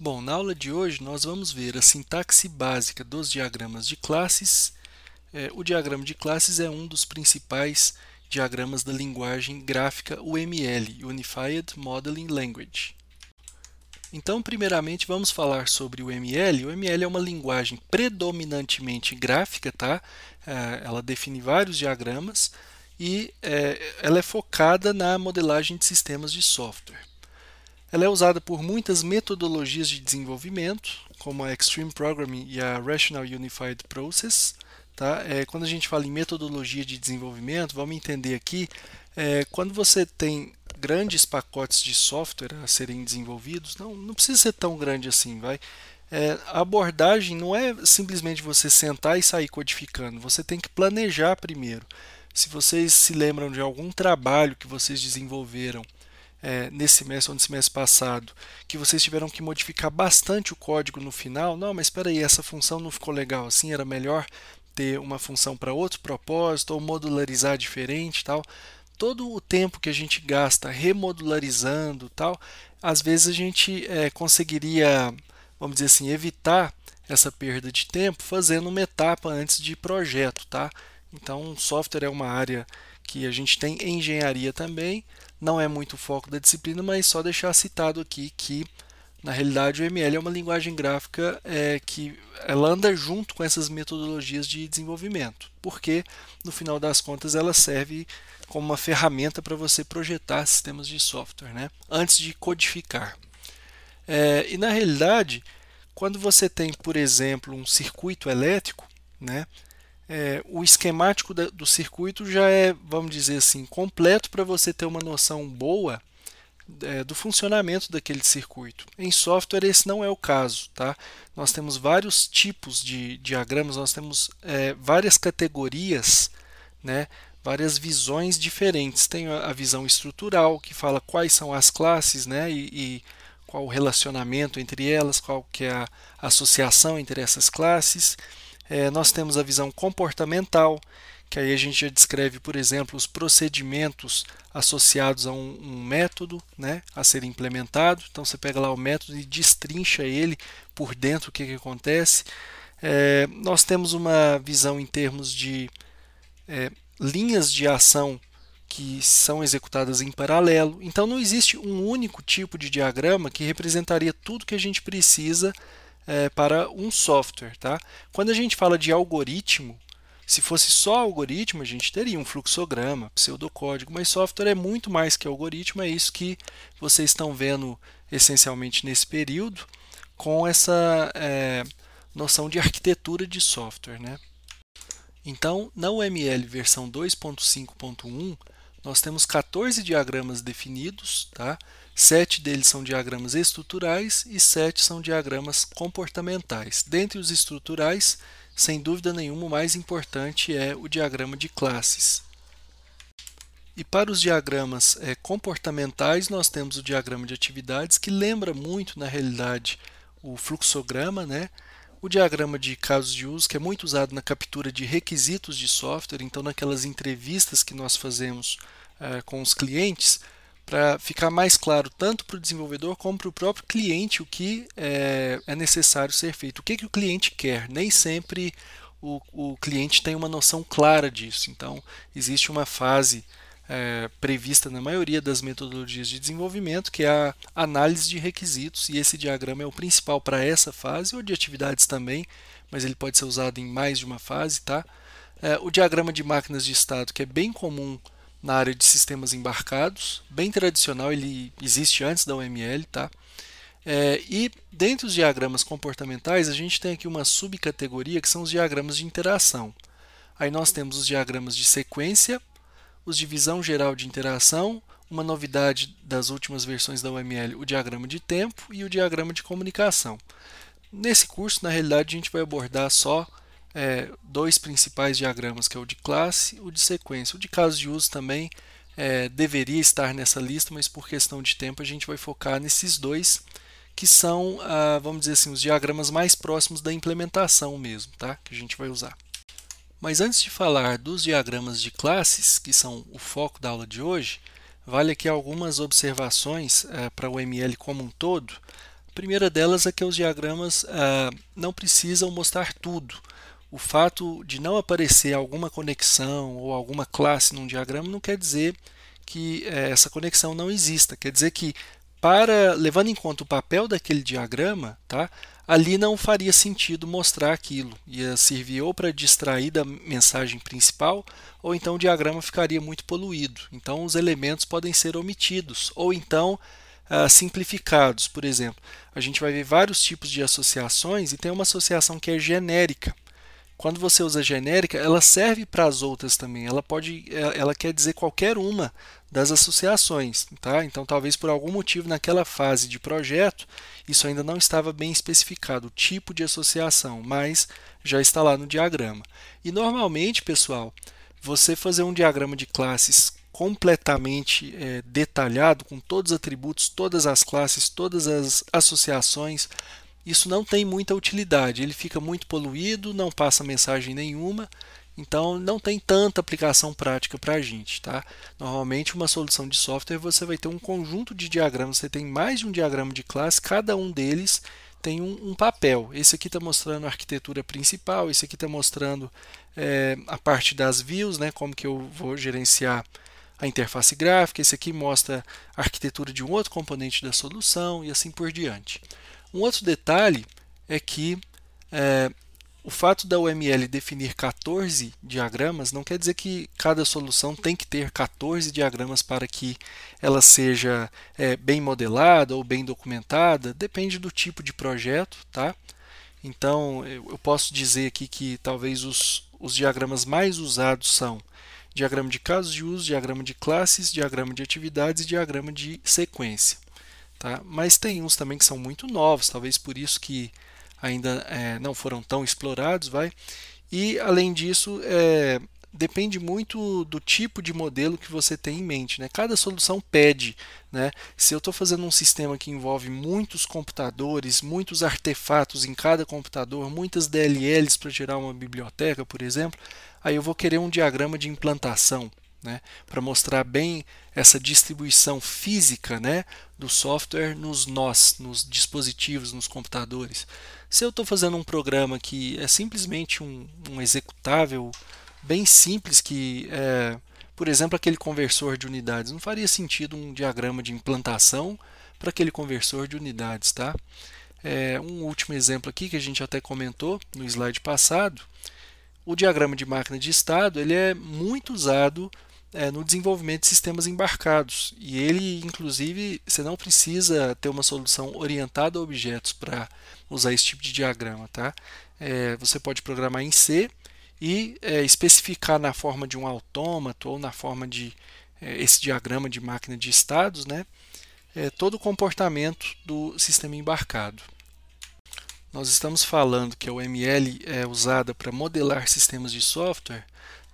Bom, na aula de hoje nós vamos ver a sintaxe básica dos diagramas de classes. O diagrama de classes é um dos principais diagramas da linguagem gráfica UML, Unified Modeling Language. Então, primeiramente, vamos falar sobre o UML. O UML é uma linguagem predominantemente gráfica, tá? Ela define vários diagramas e ela é focada na modelagem de sistemas de software. Ela é usada por muitas metodologias de desenvolvimento, como a Extreme Programming e a Rational Unified Process. Tá? Quando a gente fala em metodologia de desenvolvimento, vamos entender aqui, quando você tem grandes pacotes de software a serem desenvolvidos, não precisa ser tão grande assim, vai. A abordagem não é simplesmente você sentar e sair codificando, você tem que planejar primeiro. Se vocês se lembram de algum trabalho que vocês desenvolveram nesse semestre ou no semestre passado, que vocês tiveram que modificar bastante o código no final, não, mas espera aí, essa função não ficou legal assim, era melhor ter uma função para outro propósito ou modularizar diferente, tal. Todo o tempo que a gente gasta remodularizando, tal, às vezes a gente conseguiria, vamos dizer assim, evitar essa perda de tempo fazendo uma etapa antes de projeto, tá? Então, software é uma área que a gente tem engenharia também, não é muito o foco da disciplina, mas só deixar citado aqui que, na realidade, o ML é uma linguagem gráfica que ela anda junto com essas metodologias de desenvolvimento, porque, no final das contas, ela serve como uma ferramenta para você projetar sistemas de software, né, antes de codificar. E, na realidade, quando você tem, por exemplo, um circuito elétrico, né, o esquemático do circuito já é, vamos dizer assim, completo para você ter uma noção boa do funcionamento daquele circuito. Em software esse não é o caso, tá? Nós temos vários tipos de diagramas, nós temos várias categorias, né? Várias visões diferentes. Tem a visão estrutural, que fala quais são as classes, né? E qual o relacionamento entre elas, qual que é a associação entre essas classes. Nós temos a visão comportamental, que aí a gente já descreve, por exemplo, os procedimentos associados a um método, né, a ser implementado. Então você pega lá o método e destrincha ele por dentro, o que acontece. Nós temos uma visão em termos de linhas de ação que são executadas em paralelo. Então não existe um único tipo de diagrama que representaria tudo que a gente precisa para um software. Tá? Quando a gente fala de algoritmo, se fosse só algoritmo, a gente teria um fluxograma, pseudocódigo, mas software é muito mais que algoritmo, é isso que vocês estão vendo essencialmente nesse período, com essa noção de arquitetura de software. Né? Então, na UML versão 2.5.1, nós temos 14 diagramas definidos, tá? 7 deles são diagramas estruturais e 7 são diagramas comportamentais. Dentre os estruturais, sem dúvida nenhuma, o mais importante é o diagrama de classes. E para os diagramas comportamentais, nós temos o diagrama de atividades, que lembra muito, na realidade, o fluxograma, né? O diagrama de casos de uso, que é muito usado na captura de requisitos de software, então naquelas entrevistas que nós fazemos com os clientes, para ficar mais claro tanto para o desenvolvedor como para o próprio cliente o que é necessário ser feito, o que o cliente quer. Nem sempre o cliente tem uma noção clara disso, então existe uma fase prevista na maioria das metodologias de desenvolvimento, que é a análise de requisitos, e esse diagrama é o principal para essa fase, ou de atividades também, mas ele pode ser usado em mais de uma fase. Tá? O diagrama de máquinas de estado, que é bem comum na área de sistemas embarcados, bem tradicional, ele existe antes da UML. Tá? E dentre os diagramas comportamentais, a gente tem aqui uma subcategoria que são os diagramas de interação. Aí nós temos os diagramas de sequência, os de visão geral de interação, uma novidade das últimas versões da UML, o diagrama de tempo e o diagrama de comunicação. Nesse curso, na realidade, a gente vai abordar só dois principais diagramas, que é o de classe e o de sequência. O de caso de uso também deveria estar nessa lista, mas por questão de tempo a gente vai focar nesses dois, que são, vamos dizer assim, os diagramas mais próximos da implementação mesmo, tá? Que a gente vai usar. Mas antes de falar dos diagramas de classes, que são o foco da aula de hoje, vale aqui algumas observações para o ML como um todo, primeira delas é que os diagramas não precisam mostrar tudo. O fato de não aparecer alguma conexão ou alguma classe num diagrama não quer dizer que essa conexão não exista. Quer dizer que, levando em conta o papel daquele diagrama, tá, ali não faria sentido mostrar aquilo. Ia servir ou para distrair da mensagem principal, ou então o diagrama ficaria muito poluído. Então os elementos podem ser omitidos, ou então simplificados. Por exemplo, a gente vai ver vários tipos de associações e tem uma associação que é genérica. Quando você usa genérica, ela serve para as outras também. Ela quer dizer qualquer uma das associações, tá? Então, talvez por algum motivo naquela fase de projeto, isso ainda não estava bem especificado, o tipo de associação, mas já está lá no diagrama. E normalmente, pessoal, você fazer um diagrama de classes completamente detalhado, com todos os atributos, todas as classes, todas as associações, isso não tem muita utilidade, ele fica muito poluído, não passa mensagem nenhuma, então não tem tanta aplicação prática para a gente. Tá? Normalmente uma solução de software você vai ter um conjunto de diagramas, você tem mais de um diagrama de classe, cada um deles tem um papel. Esse aqui está mostrando a arquitetura principal, esse aqui está mostrando a parte das views, né, como que eu vou gerenciar a interface gráfica, esse aqui mostra a arquitetura de um outro componente da solução e assim por diante. Um outro detalhe é que o fato da UML definir 14 diagramas não quer dizer que cada solução tem que ter 14 diagramas para que ela seja bem modelada ou bem documentada, depende do tipo de projeto, tá? Então eu posso dizer aqui que talvez os diagramas mais usados são diagrama de casos de uso, diagrama de classes, diagrama de atividades e diagrama de sequência. Tá? Mas tem uns também que são muito novos, talvez por isso que ainda não foram tão explorados. E além disso, depende muito do tipo de modelo que você tem em mente. Né? Cada solução pede. Né? Se eu estou fazendo um sistema que envolve muitos computadores, muitos artefatos em cada computador, muitas DLLs para gerar uma biblioteca, por exemplo, aí eu vou querer um diagrama de implantação. Né, para mostrar bem essa distribuição física, né, do software nos dispositivos, nos computadores. Se eu estou fazendo um programa que é simplesmente um executável bem simples, que por exemplo, aquele conversor de unidades, não faria sentido um diagrama de implantação para aquele conversor de unidades. Tá? Um último exemplo aqui que a gente até comentou no slide passado, o diagrama de máquina de estado ele é muito usado no desenvolvimento de sistemas embarcados. E ele, inclusive, você não precisa ter uma solução orientada a objetos para usar esse tipo de diagrama. Tá? Você pode programar em C e especificar na forma de um autômato ou na forma de esse diagrama de máquina de estados, né, todo o comportamento do sistema embarcado. Nós estamos falando que a UML é usada para modelar sistemas de software.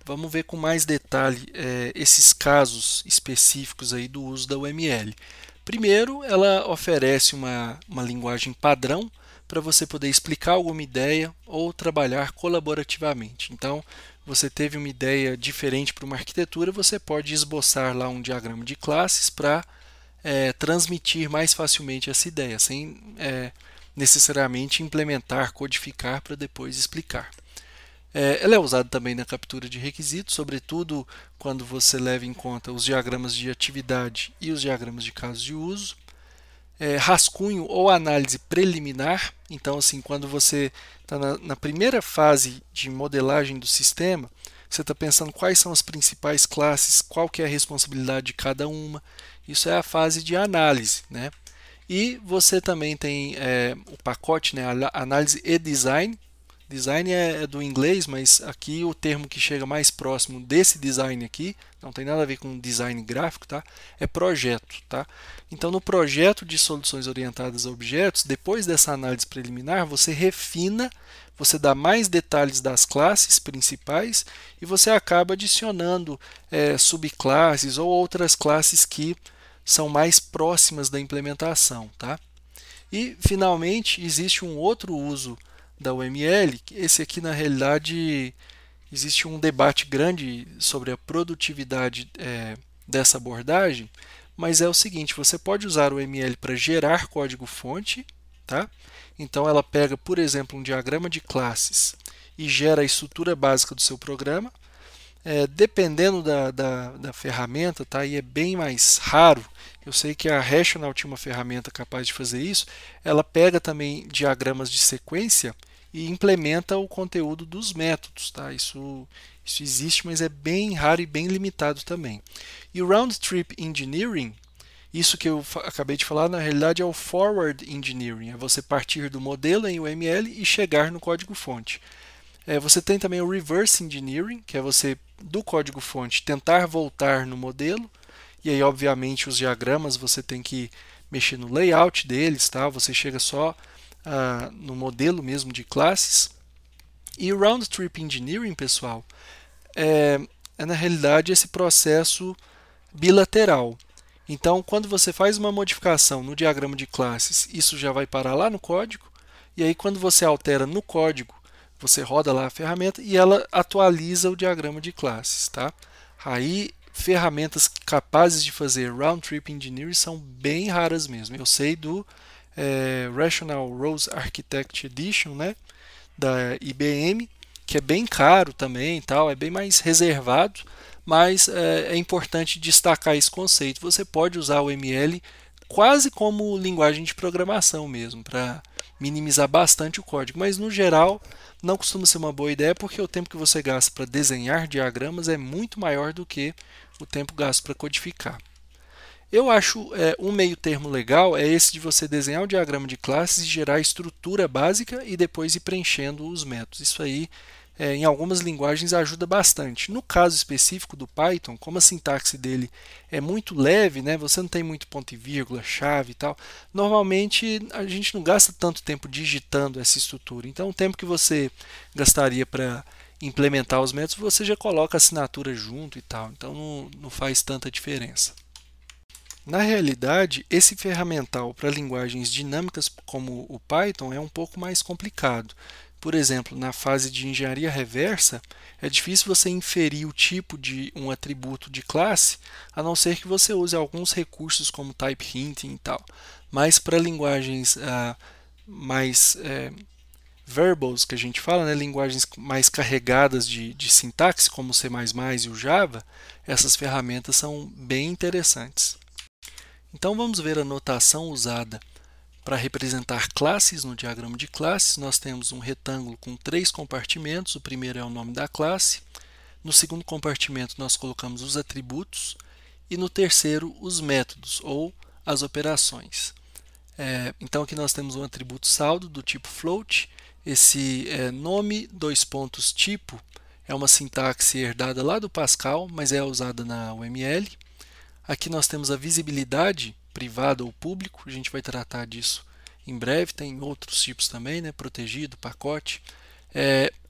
Vamos ver com mais detalhe esses casos específicos aí do uso da UML. Primeiro, ela oferece uma linguagem padrão para você poder explicar alguma ideia ou trabalhar colaborativamente. Então, você teve uma ideia diferente para uma arquitetura, você pode esboçar lá um diagrama de classes para transmitir mais facilmente essa ideia, sem necessariamente implementar, codificar para depois explicar. Ela é usada também na captura de requisitos, sobretudo quando você leva em conta os diagramas de atividade e os diagramas de casos de uso. Rascunho ou análise preliminar, então assim, quando você está na primeira fase de modelagem do sistema, você está pensando quais são as principais classes, qual que é a responsabilidade de cada uma, isso é a fase de análise. Né? E você também tem o pacote, né, análise e design. Design é do inglês, mas aqui o termo que chega mais próximo desse design aqui, não tem nada a ver com design gráfico, tá? É projeto. Tá? Então, no projeto de soluções orientadas a objetos, depois dessa análise preliminar, você refina, você dá mais detalhes das classes principais e você acaba adicionando subclasses ou outras classes que são mais próximas da implementação. Tá? E, finalmente, existe um outro uso da UML, esse aqui na realidade existe um debate grande sobre a produtividade dessa abordagem, mas é o seguinte, você pode usar o UML para gerar código-fonte, tá? Então ela pega, por exemplo, um diagrama de classes e gera a estrutura básica do seu programa. Dependendo da ferramenta, tá? E é bem mais raro. Eu sei que a Rational tinha uma ferramenta capaz de fazer isso. Ela pega também diagramas de sequência e implementa o conteúdo dos métodos, tá? Isso existe, mas é bem raro e bem limitado também. E o Round Trip Engineering, isso que eu acabei de falar, na realidade é o Forward Engineering, é você partir do modelo em UML e chegar no código-fonte. Você tem também o Reverse Engineering, que é você, do código-fonte, tentar voltar no modelo, e aí, obviamente, os diagramas você tem que mexer no layout deles, tá? Você chega só no modelo mesmo de classes. E o Round Trip Engineering, pessoal, é na realidade esse processo bilateral. Então, quando você faz uma modificação no diagrama de classes, isso já vai parar lá no código, e aí quando você altera no código, você roda lá a ferramenta e ela atualiza o diagrama de classes, tá? Aí, ferramentas capazes de fazer Round Trip Engineering são bem raras mesmo. Eu sei do Rational Rose Architect Edition, né, da IBM, que é bem caro também, tal, é bem mais reservado, mas é importante destacar esse conceito. Você pode usar o ML quase como linguagem de programação mesmo, para minimizar bastante o código, mas no geral não costuma ser uma boa ideia porque o tempo que você gasta para desenhar diagramas é muito maior do que o tempo gasto para codificar. Eu acho um meio termo legal é esse de você desenhar o diagrama de classes e gerar a estrutura básica e depois ir preenchendo os métodos. Isso aí, em algumas linguagens, ajuda bastante. No caso específico do Python, como a sintaxe dele é muito leve, né, você não tem muito ponto e vírgula, chave e tal, normalmente a gente não gasta tanto tempo digitando essa estrutura. Então, o tempo que você gastaria para implementar os métodos, você já coloca a assinatura junto e tal. Então, não faz tanta diferença. Na realidade, esse ferramental para linguagens dinâmicas como o Python é um pouco mais complicado. Por exemplo, na fase de engenharia reversa, é difícil você inferir o tipo de um atributo de classe, a não ser que você use alguns recursos como type hinting e tal. Mas para linguagens mais verbals, que a gente fala, né, linguagens mais carregadas de sintaxe, como o C++ e o Java, essas ferramentas são bem interessantes. Então vamos ver a notação usada para representar classes no diagrama de classes. Nós temos um retângulo com 3 compartimentos. O primeiro é o nome da classe. No segundo compartimento nós colocamos os atributos e no terceiro os métodos ou as operações. Então aqui nós temos um atributo saldo do tipo float. Esse nome, tipo, é uma sintaxe herdada lá do Pascal, mas é usada na UML. Aqui nós temos a visibilidade privada ou público, a gente vai tratar disso em breve, tem outros tipos também, né? Protegido, pacote.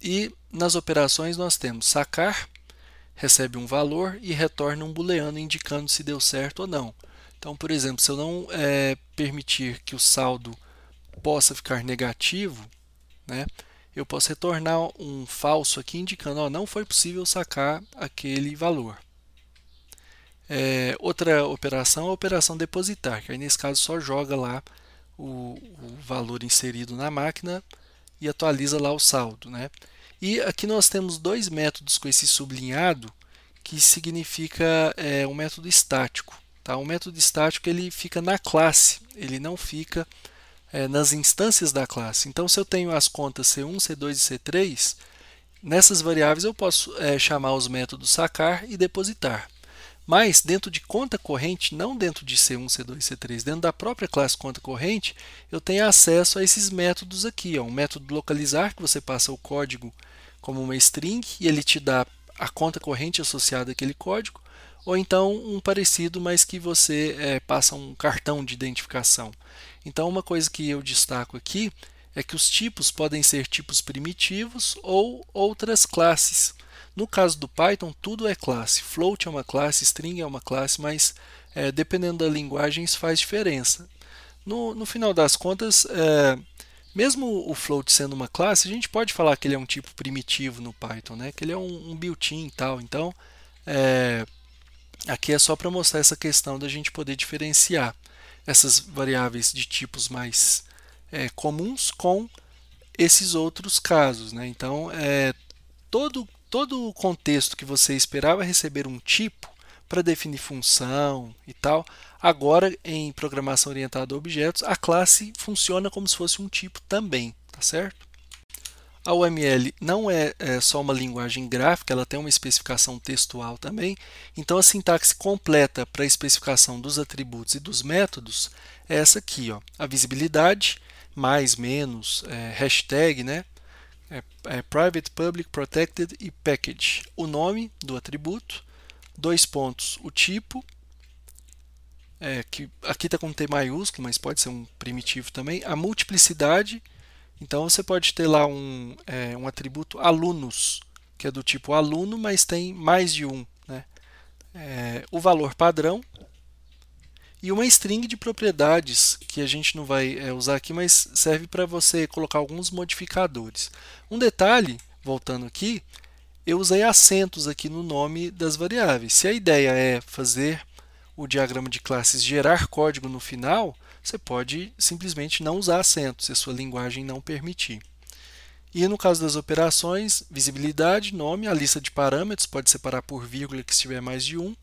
E nas operações nós temos sacar, recebe um valor e retorna um booleano indicando se deu certo ou não. Então, por exemplo, se eu não permitir que o saldo possa ficar negativo, né, eu posso retornar um falso aqui indicando não foi possível sacar aquele valor. Outra operação é a operação depositar, que aí nesse caso só joga lá o valor inserido na máquina e atualiza lá o saldo, né? E aqui nós temos dois métodos com esse sublinhado, que significa um método estático. Tá? O método estático ele fica na classe, ele não fica nas instâncias da classe. Então, se eu tenho as contas C1, C2 e C3, nessas variáveis eu posso chamar os métodos sacar e depositar. Mas dentro de conta corrente, não dentro de C1, C2 e C3, dentro da própria classe conta corrente, eu tenho acesso a esses métodos aqui. Um método localizar, que você passa o código como uma string e ele te dá a conta corrente associada àquele código, ou então um parecido, mas que você passa um cartão de identificação. Então, uma coisa que eu destaco aqui é que os tipos podem ser tipos primitivos ou outras classes. No caso do Python, tudo é classe. Float é uma classe, string é uma classe, mas dependendo da linguagem isso faz diferença. No final das contas, mesmo o float sendo uma classe, a gente pode falar que ele é um tipo primitivo no Python, né? Que ele é um built-in e tal. Então, aqui é só para mostrar essa questão da gente poder diferenciar essas variáveis de tipos mais comuns com esses outros casos, né? Então, todo o contexto que você esperava receber um tipo para definir função e tal, agora em programação orientada a objetos, a classe funciona como se fosse um tipo também, tá certo? A UML não é só uma linguagem gráfica, ela tem uma especificação textual também. Então, a sintaxe completa para a especificação dos atributos e dos métodos é essa aqui, ó, a visibilidade, mais, menos, hashtag, né? Private, Public, Protected e Package. O nome do atributo, dois pontos, o tipo, que aqui está com T maiúsculo, mas pode ser um primitivo também, a multiplicidade. Então você pode ter lá um atributo alunos, que é do tipo aluno, mas tem mais de um, né? O valor padrão e uma string de propriedades, que a gente não vai usar aqui, mas serve para você colocar alguns modificadores. Um detalhe, voltando aqui, eu usei acentos aqui no nome das variáveis. Se a ideia é fazer o diagrama de classes gerar código no final, você pode simplesmente não usar acentos, se a sua linguagem não permitir. E no caso das operações, visibilidade, nome, a lista de parâmetros, pode separar por vírgula que se tiver mais de um,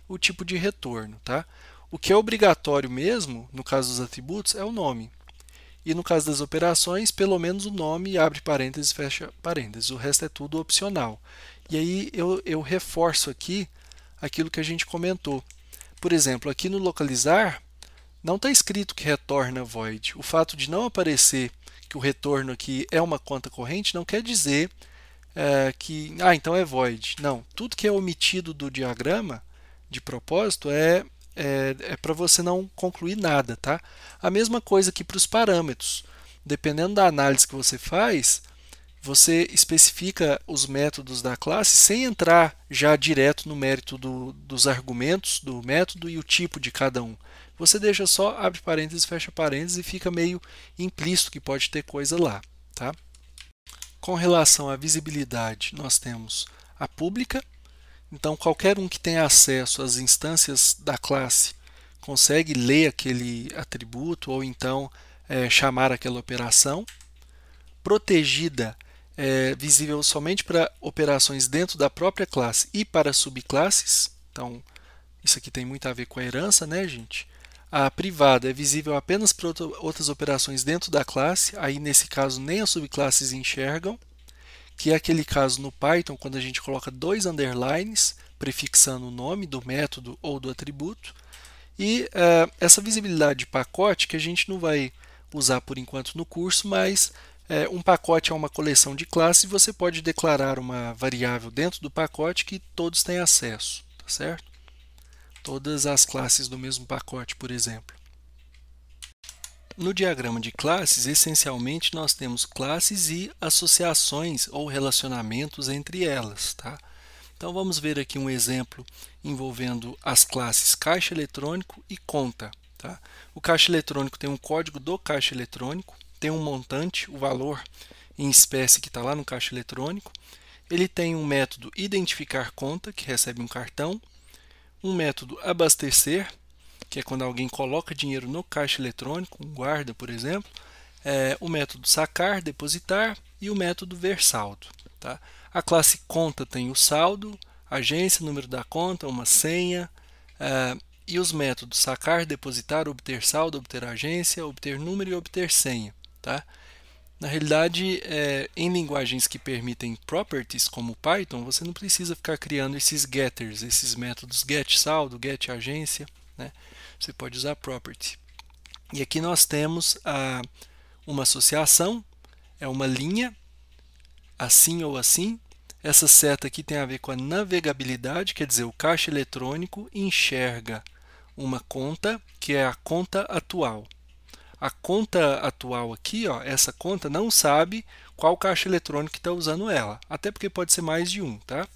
o tipo de retorno. Tá? O que é obrigatório mesmo, no caso dos atributos, é o nome. E no caso das operações, pelo menos o nome abre parênteses, fecha parênteses. O resto é tudo opcional. E aí eu reforço aqui aquilo que a gente comentou. Por exemplo, aqui no localizar, não está escrito que retorna void. O fato de não aparecer que o retorno aqui é uma conta corrente não quer dizer que então é void. Não, tudo que é omitido do diagrama, de propósito, é para você não concluir nada. Tá? A mesma coisa aqui para os parâmetros. Dependendo da análise que você faz, você especifica os métodos da classe sem entrar já direto no mérito dos argumentos do método e o tipo de cada um. Você deixa só, abre parênteses, fecha parênteses e fica meio implícito que pode ter coisa lá. Tá? Com relação à visibilidade, nós temos a pública. Então, qualquer um que tenha acesso às instâncias da classe consegue ler aquele atributo ou então chamar aquela operação. Protegida é visível somente para operações dentro da própria classe e para subclasses. Então, isso aqui tem muito a ver com a herança, né, gente? A privada é visível apenas para outras operações dentro da classe, aí nesse caso nem as subclasses enxergam, que é aquele caso no Python quando a gente coloca dois underlines prefixando o nome do método ou do atributo. E essa visibilidade de pacote que a gente não vai usar por enquanto no curso, mas um pacote é uma coleção de classes e você pode declarar uma variável dentro do pacote que todos têm acesso, tá certo? Todas as classes do mesmo pacote, por exemplo. No diagrama de classes, essencialmente nós temos classes e associações ou relacionamentos entre elas. Tá? Então vamos ver aqui um exemplo envolvendo as classes caixa eletrônico e conta. Tá? O caixa eletrônico tem um código do caixa eletrônico, tem um montante, o valor em espécie que está lá no caixa eletrônico. Ele tem um método identificar conta, que recebe um cartão, um método abastecer, que é quando alguém coloca dinheiro no caixa eletrônico, um guarda, por exemplo, o método sacar, depositar e o método ver saldo. Tá? A classe conta tem o saldo, agência, número da conta, uma senha, e os métodos sacar, depositar, obter saldo, obter agência, obter número e obter senha. Tá? Na realidade, em linguagens que permitem properties, como Python, você não precisa ficar criando esses getters, esses métodos get saldo, get agência, né? Você pode usar property. E aqui nós temos uma associação, é uma linha, assim ou assim. Essa seta aqui tem a ver com a navegabilidade, quer dizer, o caixa eletrônico enxerga uma conta, que é a conta atual. A conta atual aqui, ó, essa conta não sabe qual caixa eletrônico que está usando ela, até porque pode ser mais de um. Tá?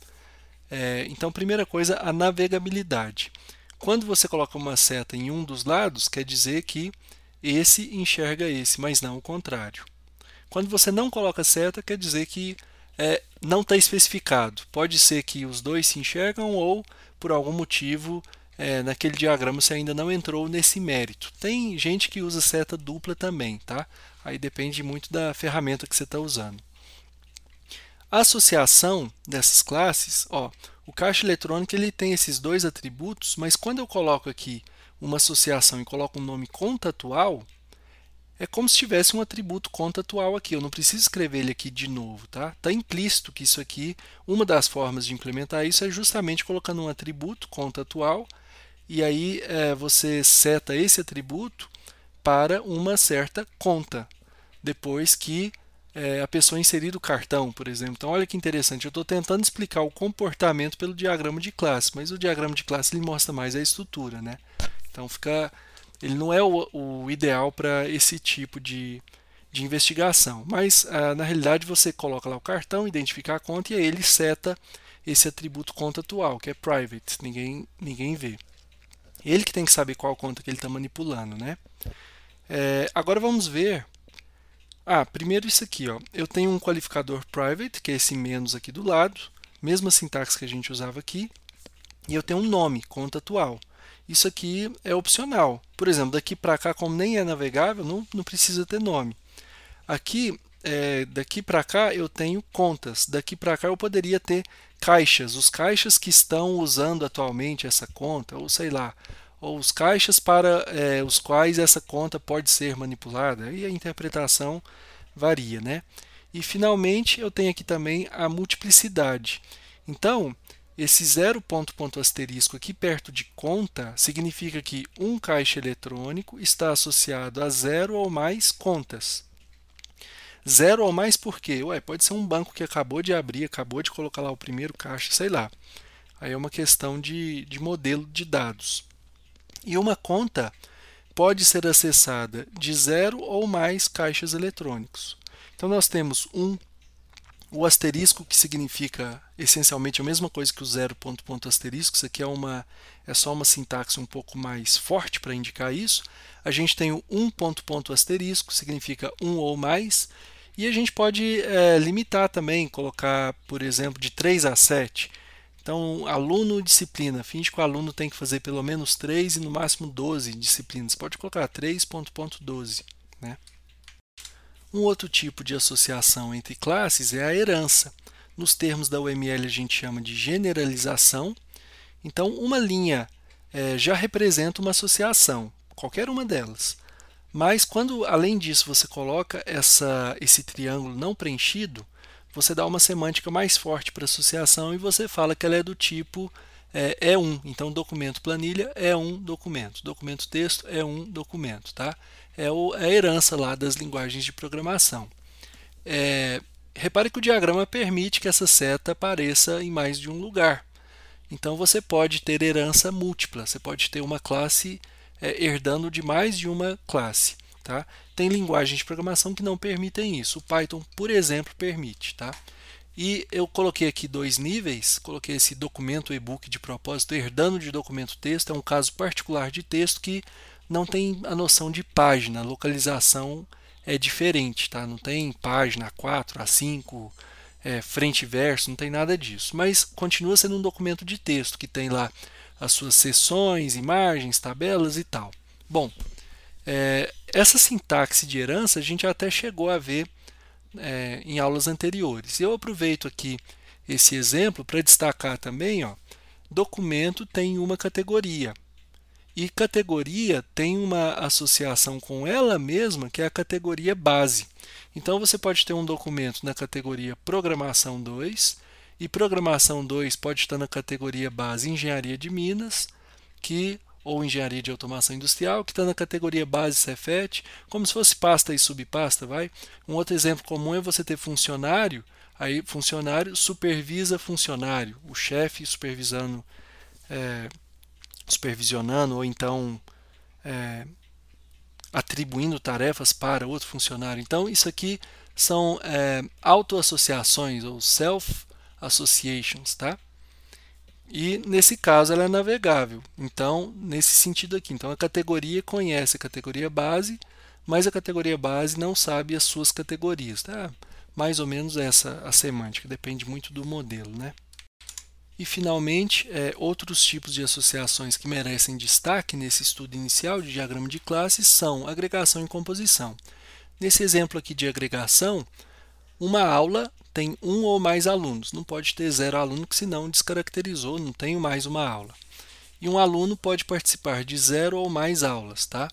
Então, primeira coisa, a navegabilidade. Quando você coloca uma seta em um dos lados, quer dizer que esse enxerga esse, mas não o contrário. Quando você não coloca seta, quer dizer que não está especificado. Pode ser que os dois se enxergam ou, por algum motivo, naquele diagrama você ainda não entrou nesse mérito. Tem gente que usa seta dupla também. Tá? Aí depende muito da ferramenta que você está usando. A associação dessas classes, ó, o caixa eletrônico ele tem esses dois atributos, mas quando eu coloco aqui uma associação e coloco um nome conta atual, é como se tivesse um atributo conta atual aqui. Eu não preciso escrever ele aqui de novo, tá? Está implícito que isso aqui, uma das formas de implementar isso é justamente colocando um atributo conta atual e aí você seta esse atributo para uma certa conta, depois que a pessoa inserir o cartão, por exemplo. Então, olha que interessante, eu estou tentando explicar o comportamento pelo diagrama de classe, mas o diagrama de classe ele mostra mais a estrutura, né? Então, ele não é o ideal para esse tipo de investigação, mas na realidade você coloca lá o cartão, identifica a conta e aí ele seta esse atributo conta atual, que é private, ninguém vê. Ele que tem que saber qual conta que ele está manipulando, né? Agora vamos ver. Primeiro isso aqui, ó. Eu tenho um qualificador private, que é esse menos aqui do lado, mesma sintaxe que a gente usava aqui, e eu tenho um nome, conta atual. Isso aqui é opcional. Por exemplo, daqui para cá, como nem é navegável, não precisa ter nome. Aqui, daqui para cá eu tenho contas, daqui para cá eu poderia ter caixas, os caixas que estão usando atualmente essa conta, ou sei lá, ou os caixas para os quais essa conta pode ser manipulada, e a interpretação varia, né? E finalmente eu tenho aqui também a multiplicidade. Então, esse zero ponto asterisco aqui perto de conta significa que um caixa eletrônico está associado a zero ou mais contas. Zero ou mais por quê? Pode ser um banco que acabou de abrir, acabou de colocar lá o primeiro caixa, sei lá. Aí é uma questão de modelo de dados. E uma conta pode ser acessada de zero ou mais caixas eletrônicos. Então nós temos o asterisco, que significa essencialmente a mesma coisa que o zero ponto asterisco. Isso aqui é só uma sintaxe um pouco mais forte para indicar isso. A gente tem o ponto asterisco, significa um ou mais. E a gente pode limitar também, colocar, por exemplo, de 3 a 7. Então, aluno, disciplina, finge que o aluno tem que fazer pelo menos 3 e no máximo 12 disciplinas. Pode colocar 3.12, né? Um outro tipo de associação entre classes é a herança. Nos termos da UML a gente chama de generalização. Então, uma linha já representa uma associação, qualquer uma delas. Mas quando, além disso, você coloca esse triângulo não preenchido, você dá uma semântica mais forte para a associação e você fala que ela é do tipo E1. Então, documento planilha é um documento. Documento texto é um documento. Tá? É a herança lá das linguagens de programação. Repare que o diagrama permite que essa seta apareça em mais de um lugar. Então, você pode ter herança múltipla. Você pode ter uma classe herdando de mais de uma classe. Tá? Tem linguagens de programação que não permitem isso. O Python, por exemplo, permite. Tá? E eu coloquei aqui dois níveis, coloquei esse documento e-book de propósito, herdando de documento texto, é um caso particular de texto que não tem a noção de página, a localização é diferente, tá? Não tem página A4, A5, frente e verso, não tem nada disso, mas continua sendo um documento de texto que tem lá as suas seções, imagens, tabelas e tal. Bom, essa sintaxe de herança a gente até chegou a ver em aulas anteriores. Eu aproveito aqui esse exemplo para destacar também, documento tem uma categoria e categoria tem uma associação com ela mesma, que é a categoria base. Então você pode ter um documento na categoria programação 2 e programação 2 pode estar na categoria base engenharia de Minas, ou engenharia de automação industrial, que está na categoria base Cefet, como se fosse pasta e subpasta, vai? Um outro exemplo comum é você ter funcionário, aí funcionário supervisa funcionário, o chefe supervisionando ou então atribuindo tarefas para outro funcionário. Então, isso aqui são autoassociações ou self-associations, tá? E nesse caso ela é navegável. Então, nesse sentido aqui, então a categoria conhece a categoria base, mas a categoria base não sabe as suas categorias. Tá? Mais ou menos essa a semântica, depende muito do modelo, né? E finalmente, outros tipos de associações que merecem destaque nesse estudo inicial de diagrama de classes são agregação e composição. Nesse exemplo aqui de agregação, uma aula tem um ou mais alunos, não pode ter 0 aluno, que senão descaracterizou, não tenho mais uma aula. E um aluno pode participar de 0 ou mais aulas, tá?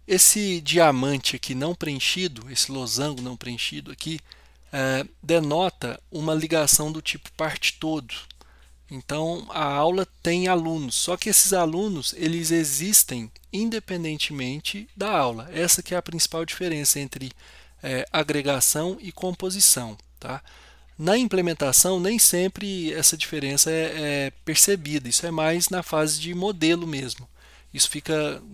Esse diamante aqui não preenchido, esse losango não preenchido aqui, denota uma ligação do tipo parte todo. Então a aula tem alunos, só que esses alunos eles existem independentemente da aula. Essa que é a principal diferença entre agregação e composição, tá? Na implementação nem sempre essa diferença é percebida, isso é mais na fase de modelo mesmo. Isso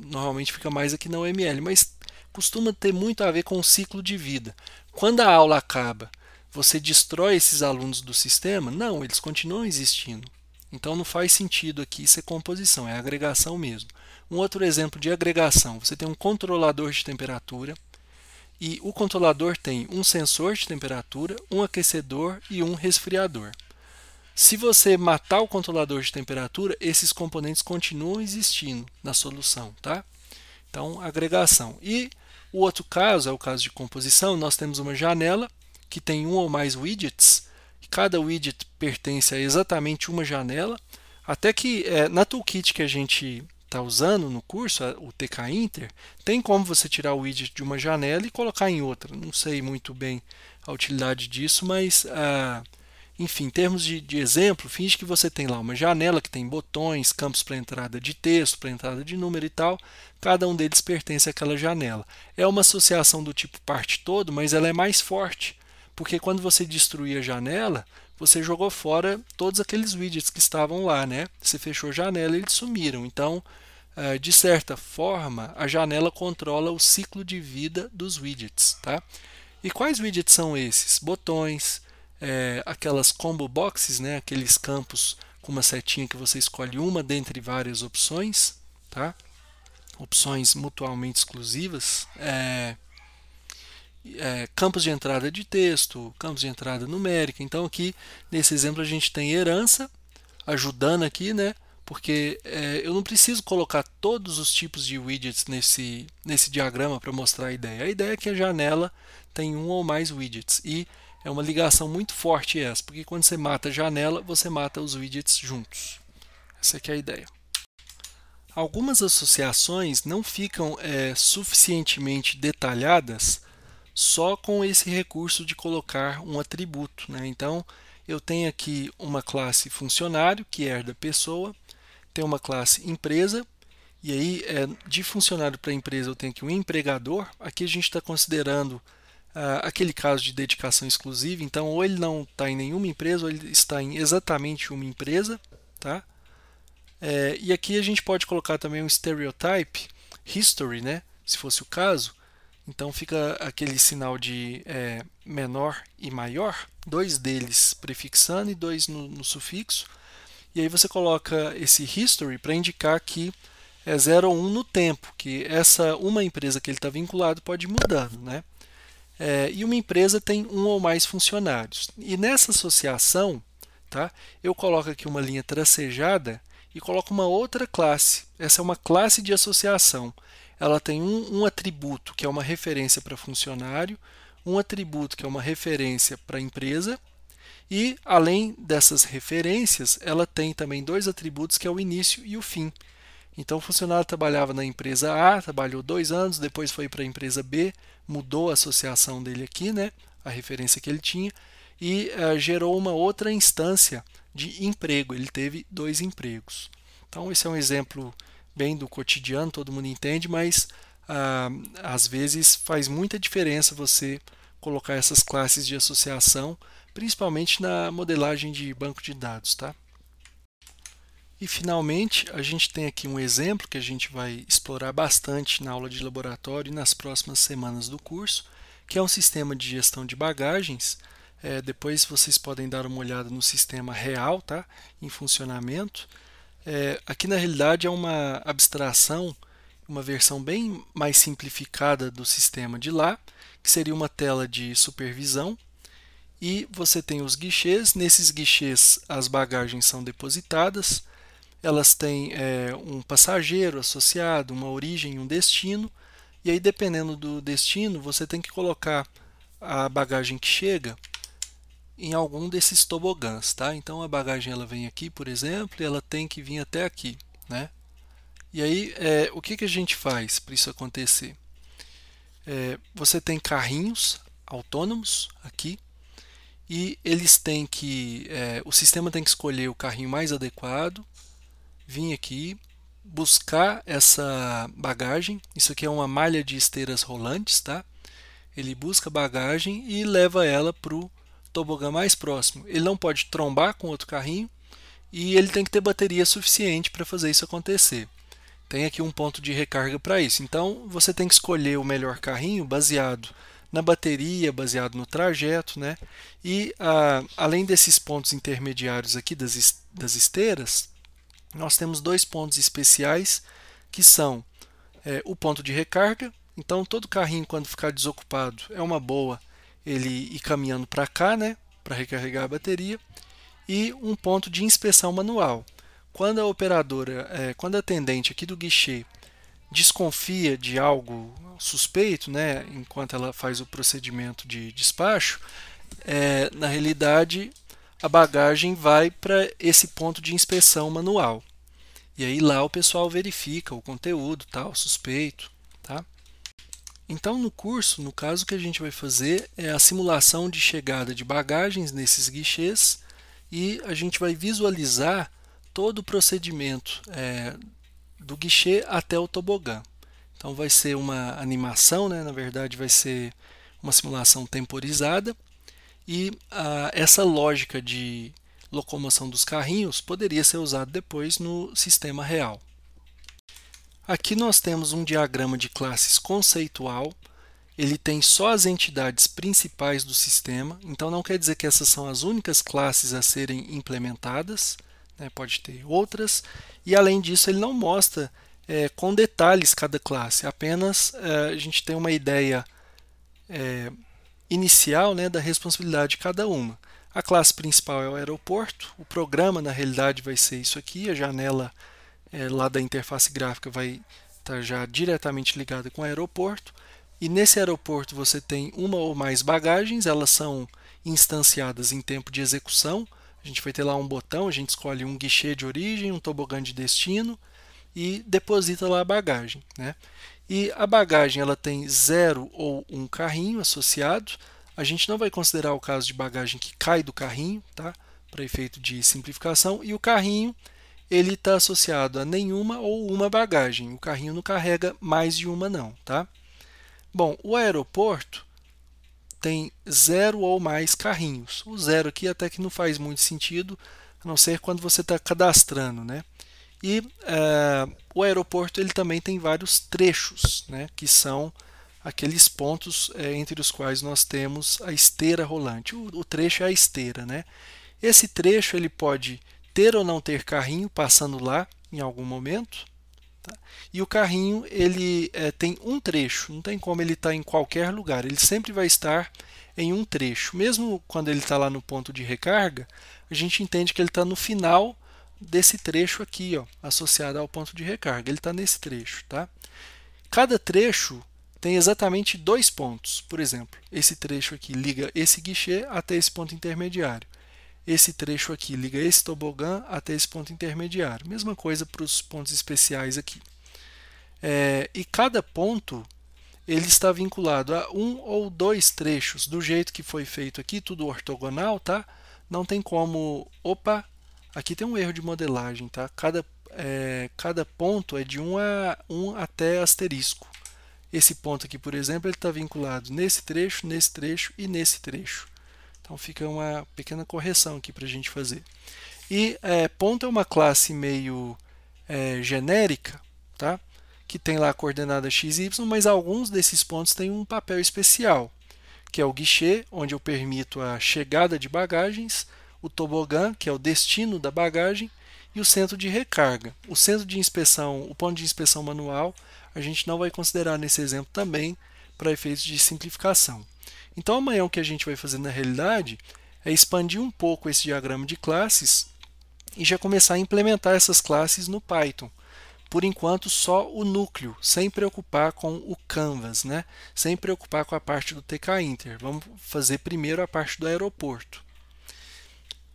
normalmente fica mais aqui na UML, mas costuma ter muito a ver com o ciclo de vida. Quando a aula acaba, você destrói esses alunos do sistema? Não, eles continuam existindo. Então não faz sentido aqui ser composição, é agregação mesmo. Um outro exemplo de agregação, você tem um controlador de temperatura e o controlador tem um sensor de temperatura, um aquecedor e um resfriador. Se você matar o controlador de temperatura, esses componentes continuam existindo na solução, tá? Então, agregação. E o outro caso é o caso de composição. Nós temos uma janela que tem um ou mais widgets. Cada widget pertence a exatamente uma janela. Até que na toolkit que a gente está usando no curso, o TK Inter, tem como você tirar o widget de uma janela e colocar em outra. Não sei muito bem a utilidade disso, mas enfim, em termos de exemplo, finge que você tem lá uma janela que tem botões, campos para entrada de texto, para entrada de número e tal. Cada um deles pertence àquela janela. É uma associação do tipo parte todo, mas ela é mais forte, porque quando você destruir a janela, você jogou fora todos aqueles widgets que estavam lá, né? Você fechou a janela e eles sumiram. Então, de certa forma, a janela controla o ciclo de vida dos widgets, tá? E quais widgets são esses? Botões, aquelas combo boxes, né? Aqueles campos com uma setinha que você escolhe uma dentre várias opções, tá? Opções mutuamente exclusivas, campos de entrada de texto, campos de entrada numérica. Então aqui nesse exemplo a gente tem herança ajudando aqui, né? Porque eu não preciso colocar todos os tipos de widgets nesse diagrama para mostrar a ideia. A ideia é que a janela tem um ou mais widgets e é uma ligação muito forte essa, porque quando você mata a janela, você mata os widgets juntos. Essa aqui é a ideia. Algumas associações não ficam suficientemente detalhadas só com esse recurso de colocar um atributo, né? Então, eu tenho aqui uma classe funcionário, que herda pessoa, tem uma classe empresa, e aí de funcionário para empresa eu tenho aqui um empregador. Aqui a gente está considerando aquele caso de dedicação exclusiva, então ou ele não está em nenhuma empresa, ou ele está em exatamente uma empresa, tá? E aqui a gente pode colocar também um stereotype, history, né? Se fosse o caso. Então fica aquele sinal de menor e maior, dois deles prefixando e dois no sufixo. E aí você coloca esse history para indicar que é 0 ou 1 no tempo, que uma empresa que ele está vinculado pode ir mudando, né? E uma empresa tem um ou mais funcionários. E nessa associação, tá, eu coloco aqui uma linha tracejada e coloco uma outra classe. Essa é uma classe de associação. Ela tem um atributo que é uma referência para funcionário, um atributo que é uma referência para empresa, e além dessas referências, ela tem também dois atributos que é o início e o fim. Então o funcionário trabalhava na empresa A, trabalhou 2 anos, depois foi para a empresa B, mudou a associação dele aqui, né, a referência que ele tinha, e gerou uma outra instância de emprego. Ele teve 2 empregos. Então esse é um exemplo bem do cotidiano, todo mundo entende, mas às vezes faz muita diferença você colocar essas classes de associação, principalmente na modelagem de banco de dados, tá? E finalmente, a gente tem aqui um exemplo que a gente vai explorar bastante na aula de laboratório e nas próximas semanas do curso, que é um sistema de gestão de bagagens. Depois vocês podem dar uma olhada no sistema real, tá? Em funcionamento. Aqui na realidade é uma abstração, uma versão bem mais simplificada do sistema de lá, que seria uma tela de supervisão. E você tem os guichês. Nesses guichês as bagagens são depositadas. Elas têm um passageiro associado, uma origem e um destino, E aí, dependendo do destino, você tem que colocar a bagagem que chega em algum desses tobogãs, tá? Então a bagagem ela vem aqui, por exemplo, e ela tem que vir até aqui, né? E aí, o que a gente faz para isso acontecer? Você tem carrinhos autônomos aqui, e eles têm que, o sistema tem que escolher o carrinho mais adequado, vir aqui, buscar essa bagagem. Isso aqui é uma malha de esteiras rolantes, tá? Ele busca a bagagem e leva ela para o tobogã mais próximo. Ele não pode trombar com outro carrinho e ele tem que ter bateria suficiente para fazer isso acontecer. Tem aqui um ponto de recarga para isso. Então você tem que escolher o melhor carrinho baseado na bateria, baseado no trajeto, né? E além desses pontos intermediários aqui das esteiras, nós temos dois pontos especiais que são o ponto de recarga. Então todo carrinho, quando ficar desocupado, é uma boa ele ir caminhando para cá, né? Para recarregar a bateria. E um ponto de inspeção manual. Quando a operadora, quando a atendente aqui do guichê desconfia de algo suspeito, né, enquanto ela faz o procedimento de despacho, na realidade a bagagem vai para esse ponto de inspeção manual. E aí lá o pessoal verifica o conteúdo, tal, suspeito, tá? Então no curso, no caso que a gente vai fazer é a simulação de chegada de bagagens nesses guichês e a gente vai visualizar todo o procedimento do guichê até o tobogã. Então vai ser uma animação, né? Na verdade vai ser uma simulação temporizada e essa lógica de locomoção dos carrinhos poderia ser usada depois no sistema real. Aqui nós temos um diagrama de classes conceitual. Ele tem só as entidades principais do sistema, então não quer dizer que essas são as únicas classes a serem implementadas, né? Pode ter outras, e além disso ele não mostra com detalhes cada classe, apenas a gente tem uma ideia inicial, né, da responsabilidade de cada uma. A classe principal é o aeroporto, o programa na realidade vai ser isso aqui, a janela lá da interface gráfica vai estar já diretamente ligada com o aeroporto. E nesse aeroporto você tem uma ou mais bagagens, elas são instanciadas em tempo de execução. A gente vai ter lá um botão, a gente escolhe um guichê de origem, um tobogã de destino e deposita lá a bagagem, né? E a bagagem ela tem 0 ou um carrinho associado. A gente não vai considerar o caso de bagagem que cai do carrinho, tá? Para efeito de simplificação. E o carrinho ele está associado a nenhuma ou uma bagagem. O carrinho não carrega mais de uma não, tá? Bom, o aeroporto tem 0 ou mais carrinhos. O 0 aqui até que não faz muito sentido, a não ser quando você está cadastrando, né? E o aeroporto ele também tem vários trechos, né? Que são aqueles pontos entre os quais nós temos a esteira rolante. O trecho é a esteira, né? Esse trecho ele pode ter ou não ter carrinho passando lá em algum momento. Tá? E o carrinho ele tem um trecho, não tem como ele estar em qualquer lugar, ele sempre vai estar em um trecho. Mesmo quando ele está lá no ponto de recarga, a gente entende que ele está no final desse trecho aqui, ó, associado ao ponto de recarga. Ele está nesse trecho. Tá? Cada trecho tem exatamente 2 pontos. Por exemplo, esse trecho aqui liga esse guichê até esse ponto intermediário. Esse trecho aqui liga esse tobogã até esse ponto intermediário. Mesma coisa para os pontos especiais aqui. E cada ponto ele está vinculado a um ou dois trechos, do jeito que foi feito aqui, tudo ortogonal, tá? Não tem como... Opa! Aqui tem um erro de modelagem, tá? Cada ponto é de 1 até asterisco. Esse ponto aqui, por exemplo, ele está vinculado nesse trecho e nesse trecho. Então fica uma pequena correção aqui para a gente fazer. E ponto é uma classe meio genérica, tá? Que tem lá a coordenada x e y, mas alguns desses pontos têm um papel especial, que é o guichê, onde eu permito a chegada de bagagens, o tobogã, que é o destino da bagagem, e o centro de recarga. O centro de inspeção, o ponto de inspeção manual, a gente não vai considerar nesse exemplo também para efeitos de simplificação. Então amanhã o que a gente vai fazer na realidade é expandir um pouco esse diagrama de classes e já começar a implementar essas classes no Python. por enquanto, só o núcleo, sem preocupar com o Canvas, né? Sem preocupar com a parte do TK Inter. Vamos fazer primeiro a parte do aeroporto.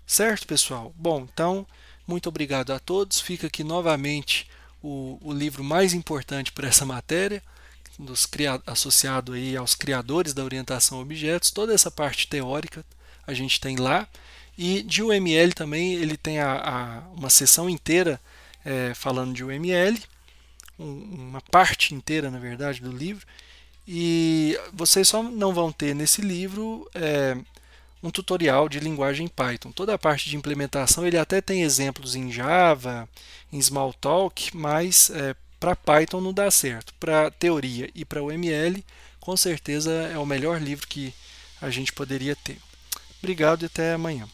Certo, pessoal? Bom, então, muito obrigado a todos. Fica aqui novamente o livro mais importante para essa matéria, associado aí aos criadores da orientação a objetos. Toda essa parte teórica a gente tem lá. E de UML também ele tem uma seção inteira falando de UML, uma parte inteira, na verdade, do livro. E vocês só não vão ter nesse livro um tutorial de linguagem Python. Toda a parte de implementação ele até tem exemplos em Java, em Smalltalk, mas para Python não dá certo. Para teoria e para UML, com certeza é o melhor livro que a gente poderia ter. Obrigado e até amanhã.